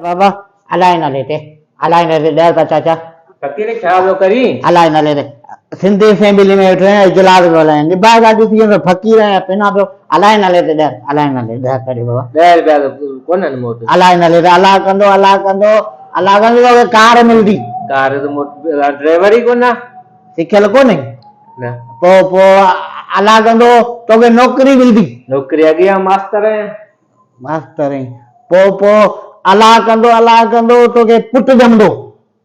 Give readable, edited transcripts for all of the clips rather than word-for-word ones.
बाबा अलाए न लेते अलाए न लेते डर का चाचा फकीर छा पियो करी अलाए न लेते सिंधी असेंबली में वेठो आहियां इजलास ॻोल्हाइनि निबाह गाॾी थी वेंदो फ़क़ीर आहियां पिना पियो अलाए न लेते डर अलाए न लेते डर करे बाबा 10 रुपया कोन्हनि मूं वटि अलाए न लेते अलाह कंदो तोखे कार मिलंदी कार ड्राइवर ई कोन आहे सिखियल कोन्हे न पोइ अलाह कंदो तोखे नौकिरी मिलंदी नौकिरी अॻियां मास्तर आहियां मास्तर आहीं पोइ अलाह कंदो तोखे पुटु ॼमंदो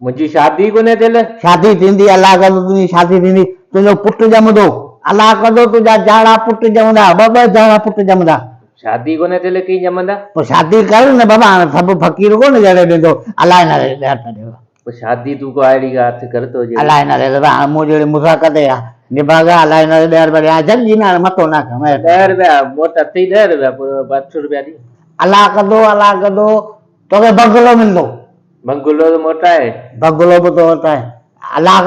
मुंहिंजी शादी कोन्हे थियल शादी थींदी अलाह कंदो तुंहिंजी शादी थींदी तुंहिंजो पुटु ॼमंदो अलाह कंदो तुंहिंजा जाड़ा पुटु ॼमंदा ॿ जाड़ा पुटु ॼमंदा शादी कोन्हे थियल कीअं ॼमंदा पोइ शादी कर न बाबा हाणे सभु फ़क़ीर कोन जहिड़े ॾींदो अलाए न पोइ शादी तूं को अहिड़ी हथ कर थो अलाए न हाणे मूं जहिड़ी मूंसां कॾहिं आहे निभागा अलाए न 10 रुपया हाणे जल्दी न मथो न कर 10 रुपया मोट अथई 10 रुपया पोइ 8 रुपया ॾी अलाह कंदो तोखे बंगलो मिलंदो बंगलो त मोटाए बंगलो बि तो वटि आहे अलाह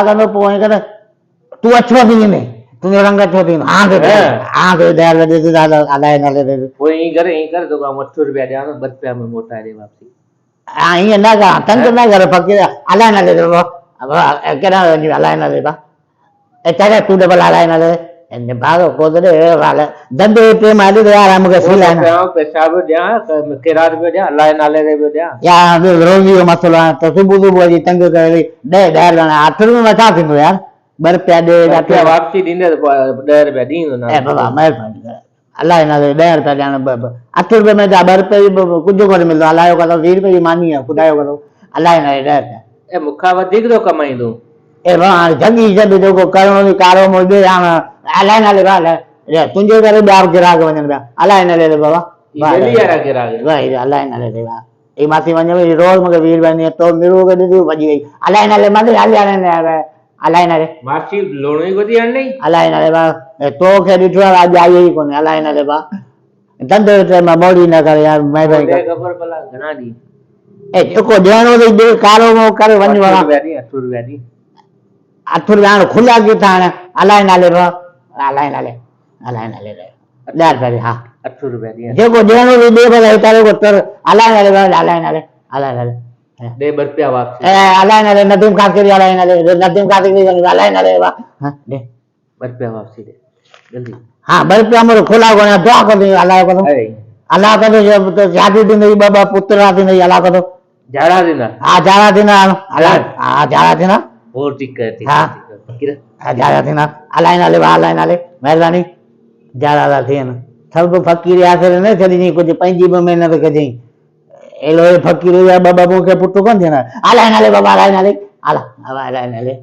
कंदो पोइ करे तूं अछो थी वेंदे तुंहिंजो रंग अछो थी वेंदो अलाए न पोइ ईअं कर तोखां 8 रुपया ॾियां 2 रुपया में मोटाए ॾे वापसी ईअं न कर तंग न कर फ़क़ीर अलाए न केॾा अलाए न चाचा तूं डबल अलाए न भाॻो कोदरे धंधे पे मां यार मूंखे सिलाए पैसा बि ॾियां किरायो बि ॾियां अलाए नाले ते बि ॾियां यार रोज़ी जो मसलो आहे त सुबुह अची तंग करे 10 8 रुपया में छा थींदो यार 2 रुपया ॾे वापसी ॾींदे त 10 रुपया ॾींदो न बाबा महिरबानी करे अलाए न 10 रुपया ॾियण 8 रुपये में 2 रुपये कुझु कोन मिलंदो अलायो कंदो 20 रुपये जी मानी आहे ख़ुदा जो कंदो अलाए न 10 रुपया मूंखां वधीक थो कमाईंदो हाणे जगी जॾहिं जेको करिणो कारो मोड़े हाणे अलाए न तुंहिंजे करे ॿिया ग्राहक वञनि पिया अलाए न बाबा अलाए न ई माथी वञे रोज़ मूंखे 20 रुपया ॾींदी तो मिरू खे ॾिठी भॼी वई अलाए न अलाए न मासी लोणो ई कोन्ह हणणी अलाए न तोखे ॾिठो आहे अॼु आई ई कोन्हे अलाए न धंधे मां मोड़ी न करे यार महिरबानी ख़बर भला घणा ॾी जेको ॾियणो अथई ॾे कारो करे वञ 8 रुपया ॾी 8 रुपया हाणे खुलिया किथां हाणे अलाए नाले 10 रुपया हा 8 रुपया ॾी जेको ॾियणो अथई ॾे भला हितां अलाए नाले दे 2 रुपया वापसी अलाए न नदीम काकरी नदीम काकरी अलाए न दे 2 रुपया वापसी दे जल्दी हाँ 2 रुपया मुझे खुला कोने दुआ कर दे अल्लाह कर दो शादी थी नहीं बाबा पुत्र थी अल्लाह कर दो जाड़ा देना हाँ जाड़ा देना अल्लाह हाँ जाड़ा देना और ठीक है हाँ जाड़ा देना अल्लाह नाले मेहरबानी जाड़ा थी न सब फ़क़ीर आख़िर न छॾी कुछ पंहिंजी भी मेहनत कजई एलो फ़क़ीर या बाबा मूंखे पुट कोन थियण अल्लाह नाले बाबा अल्लाह नाले